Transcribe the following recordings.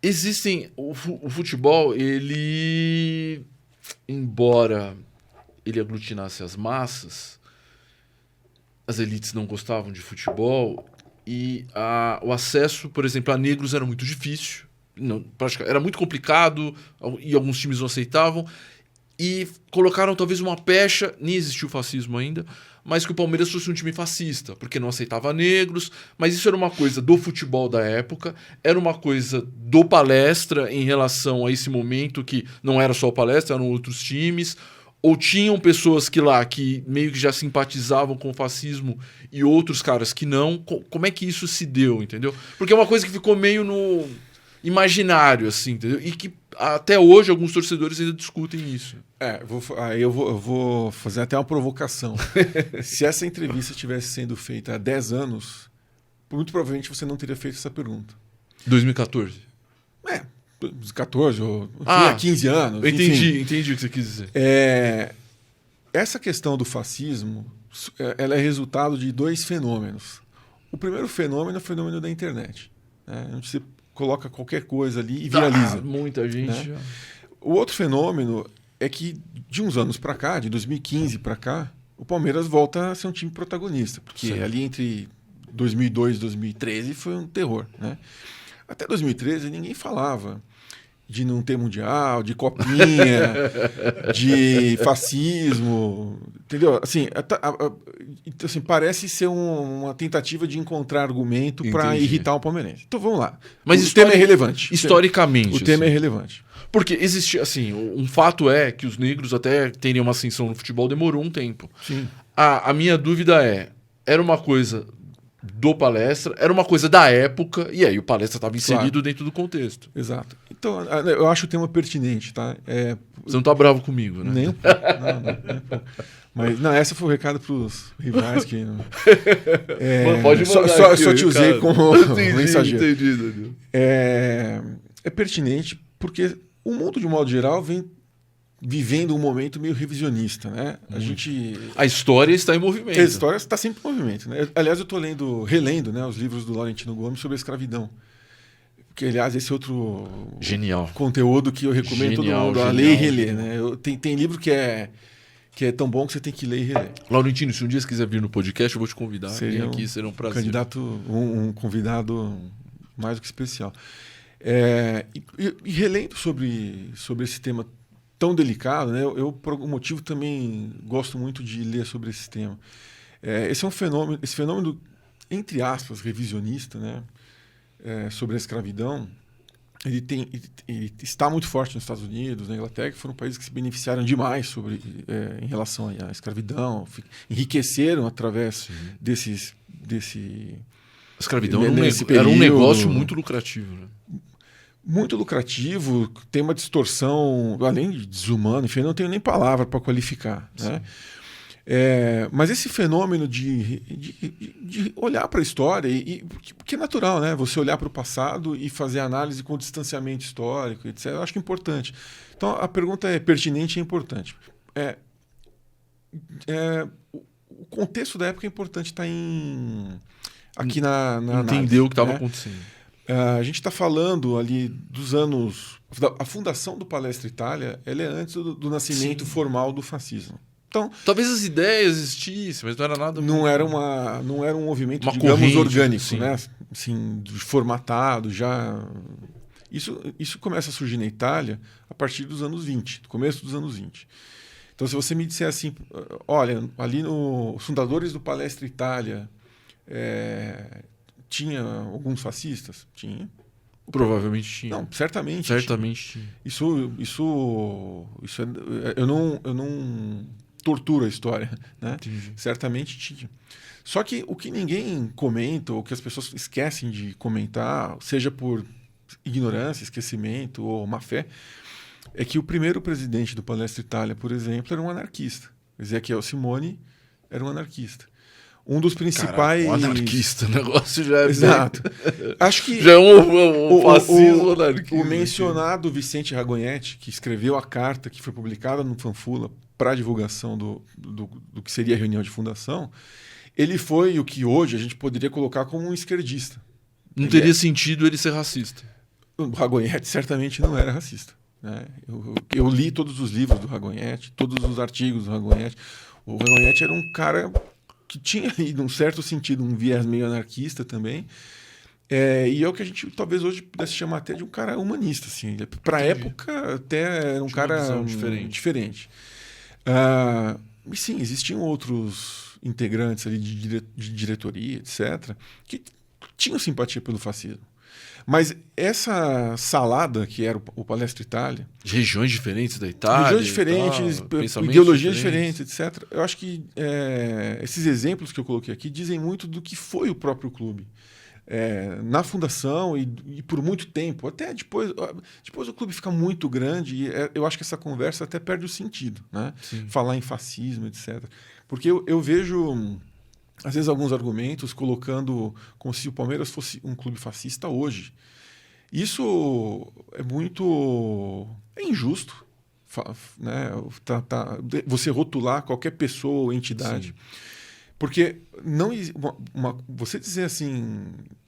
existem... O futebol, ele... Embora ele aglutinasse as massas, as elites não gostavam de futebol e o acesso, por exemplo, a negros era muito difícil. Não, era muito complicado e alguns times não aceitavam. E colocaram talvez uma pecha, nem existiu fascismo ainda, mas que o Palmeiras fosse um time fascista, porque não aceitava negros, mas isso era uma coisa do futebol da época, era uma coisa do Palestra em relação a esse momento que não era só o Palestra, eram outros times, ou tinham pessoas que meio que já simpatizavam com o fascismo e outros caras que não. Como é que isso se deu, entendeu? Porque é uma coisa que ficou meio no imaginário, assim, entendeu? E que até hoje alguns torcedores ainda discutem isso. Eu vou fazer até uma provocação. Se essa entrevista estivesse sendo feita há 10 anos, muito provavelmente você não teria feito essa pergunta. 2014? 14 ou há 15 anos. Entendi o que você quis dizer. Essa questão do fascismo, ela é resultado de 2 fenômenos. O primeiro fenômeno é o fenômeno da internet. Onde você coloca qualquer coisa ali e viraliza. Muita gente. Né? O outro fenômeno é que de uns anos para cá, de 2015 para cá, o Palmeiras volta a ser um time protagonista. Porque ali entre 2002 e 2013 foi um terror. Né? Até 2013 ninguém falava de não ter mundial, de copinha, de fascismo, entendeu? Assim, assim parece ser uma tentativa de encontrar argumento para irritar o palmeirense. Então vamos lá. Mas o tema é relevante. Historicamente. O tema é relevante. Porque existe, assim, um fato é que os negros até terem uma ascensão no futebol demorou um tempo. Sim. A minha dúvida era uma coisa do Palestra, era uma coisa da época, e aí o Palestra estava inserido dentro do contexto. Exato. Então, eu acho o tema pertinente, tá? Você não tá bravo comigo, né? Nem um pouco. Não. Mas, essa foi o recado pros rivais que... pode mandar só te usei como mensageiro. Entendi. É pertinente porque o mundo, de um modo geral, vem vivendo um momento meio revisionista, né? A história está em movimento. A história está sempre em movimento, né? Aliás, eu estou relendo, né, os livros do Laurentino Gomes sobre a escravidão. Porque, aliás, esse outro conteúdo que eu recomendo todo mundo a ler e reler, né? Tem livro que é tão bom que você tem que ler e reler. Laurentino, se um dia você quiser vir no podcast, eu vou te convidar. Vem aqui, será um prazer. Um convidado mais do que especial. E relendo sobre esse tema tão delicado, né? Eu, por algum motivo, também gosto muito de ler sobre esse tema. Esse fenômeno, entre aspas, revisionista, né? Sobre a escravidão, ele está muito forte nos Estados Unidos, na Inglaterra, que foram países que se beneficiaram demais em relação à escravidão, enriqueceram através desse... A escravidão era um negócio muito lucrativo, né? Muito lucrativo, tem uma distorção, além de desumano, enfim, não tenho nem palavra para qualificar. Né? Mas esse fenômeno de olhar para a história, porque é natural, né? Você olhar para o passado e fazer análise com distanciamento histórico, etc., eu acho que é importante. Então, a pergunta é pertinente e importante. O contexto da época é importante estar aqui na entender o que estava né? acontecendo. A gente está falando ali dos anos... A fundação do Palestra Itália, ela é antes do nascimento formal do fascismo. Então, talvez as ideias existissem, mas não era nada... Não era um movimento, digamos, orgânico, né? Assim, formatado, já... Isso começa a surgir na Itália a partir dos anos 20, do começo dos anos 20. Então, se você me disser assim, olha, ali os fundadores do Palestra Itália... tinha alguns fascistas? Tinha. Provavelmente tinha. Não, certamente tinha. Eu não torturo a história, né? Entendi. Certamente tinha. Só que o que ninguém comenta, ou que as pessoas esquecem de comentar, seja por ignorância, esquecimento ou má fé, é que o primeiro presidente do Palestra Itália, por exemplo, era um anarquista. Ezequiel Simone era um anarquista. Um dos principais... Caraca, um anarquista, o negócio já é... Exato. Acho que... já é um fascismo anarquista. O mencionado Vicente Ragonetti, que escreveu a carta que foi publicada no Fanfula para a divulgação do que seria a reunião de fundação, ele foi o que hoje a gente poderia colocar como um esquerdista. Não teria sentido ele ser racista. O Ragonetti certamente não era racista, né? Eu li todos os livros do Ragonetti, todos os artigos do Ragonetti. O Ragonetti era um cara que tinha, num certo sentido, um viés meio anarquista também. E é o que a gente talvez hoje pudesse chamar até de um cara humanista. Assim. Para a época, até era um cara diferente. E sim, existiam outros integrantes ali de diretoria, etc., que tinham simpatia pelo fascismo. Mas essa salada que era o Palestra Itália... Regiões diferentes da Itália. Regiões diferentes, ideologias diferentes, etc. Eu acho que esses exemplos que eu coloquei aqui dizem muito do que foi o próprio clube. Na fundação e por muito tempo. Até depois o clube fica muito grande e eu acho que essa conversa até perde o sentido, né? Falar em fascismo, etc. Porque eu vejo... às vezes alguns argumentos colocando como se o Palmeiras fosse um clube fascista hoje. Isso é muito injusto, né? Você rotular qualquer pessoa ou entidade. Sim. Porque não você dizer assim,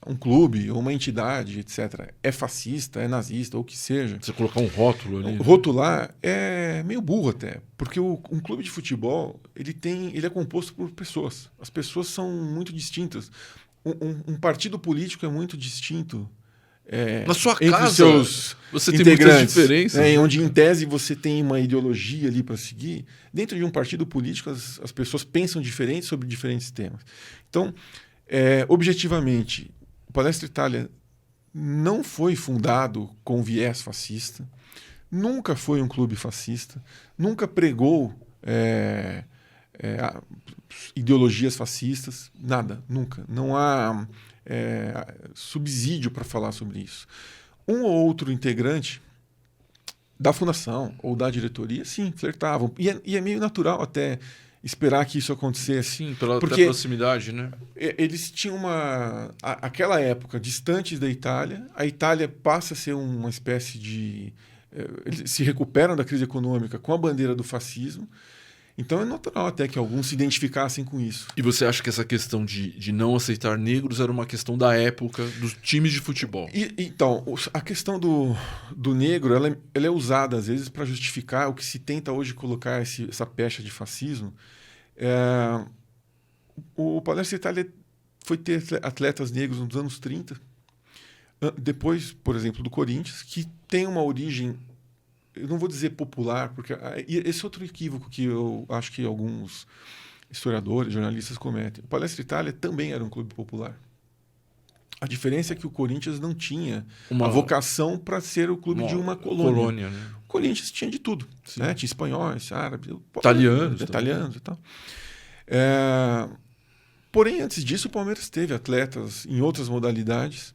um clube ou uma entidade, etc., é fascista, é nazista, ou o que seja... Você colocar um rótulo ali. Rotular é meio burro até, porque um clube de futebol ele é composto por pessoas. As pessoas são muito distintas. Um partido político é muito distinto. Na sua entre casa, seus você tem muitas diferenças. Onde, em tese, você tem uma ideologia ali para seguir. Dentro de um partido político, as pessoas pensam diferente sobre diferentes temas. Então, objetivamente, o Palestra Itália não foi fundado com viés fascista, nunca foi um clube fascista, nunca pregou ideologias fascistas, nada, nunca. Não há... subsídio para falar sobre isso. Um ou outro integrante da fundação ou da diretoria, sim, flertavam. E é meio natural até esperar que isso acontecesse. Sim, pela proximidade, né? Eles tinham aquela época, distantes da Itália, a Itália passa a ser uma espécie de... eles se recuperam da crise econômica com a bandeira do fascismo. Então é natural até que alguns se identificassem com isso. E você acha que essa questão de não aceitar negros era uma questão da época dos times de futebol? Então, a questão do negro ela é usada às vezes para justificar o que se tenta hoje colocar essa pecha de fascismo. O Palestra Itália foi ter atletas negros nos anos 30. Depois, por exemplo, do Corinthians, que tem uma origem... eu não vou dizer popular, porque esse é outro equívoco que eu acho que alguns historiadores, jornalistas cometem. O Palestra Itália também era um clube popular. A diferença é que o Corinthians não tinha a vocação para ser o clube de uma colônia. Né? O Corinthians tinha de tudo. Né? Tinha espanhóis, árabes, italianos e tal. Porém, antes disso, o Palmeiras teve atletas em outras modalidades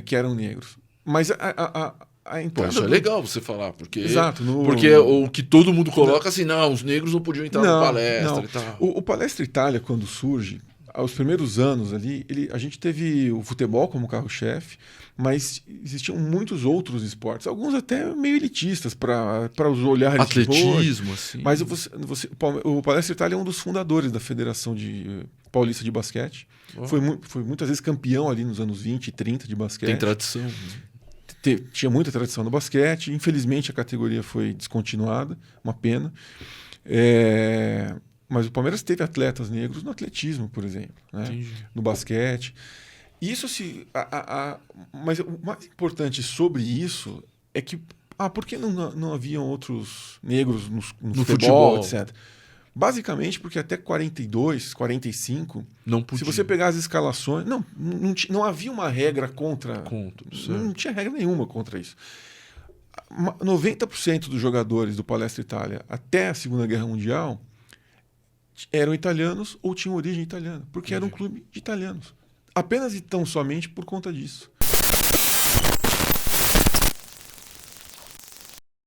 que eram negros. Mas isso é legal você falar, porque, exato, porque o que todo mundo coloca assim, não, os negros não podiam entrar no Palestra e tal. O Palestra Itália, quando surge, aos primeiros anos ali, a gente teve o futebol como carro-chefe, mas existiam muitos outros esportes, alguns até meio elitistas para os olhares atletismo, de assim. Mas o Palestra Itália é um dos fundadores da Federação Paulista de Basquete. Foi muitas vezes campeão ali nos anos 20 e 30 de basquete. Tem tradição. Tinha muita tradição no basquete. Infelizmente, a categoria foi descontinuada. Uma pena. Mas o Palmeiras teve atletas negros no atletismo, por exemplo. Né? No basquete. Isso mas o mais importante sobre isso é que... por que não haviam outros negros no futebol, etc.? Basicamente porque até 42, 45, não podia. Se você pegar as escalações... Não havia uma regra contra... Não tinha regra nenhuma contra isso. 90% dos jogadores do Palestra Itália até a Segunda Guerra Mundial eram italianos ou tinham origem italiana, porque era um clube de italianos. Apenas e tão somente por conta disso.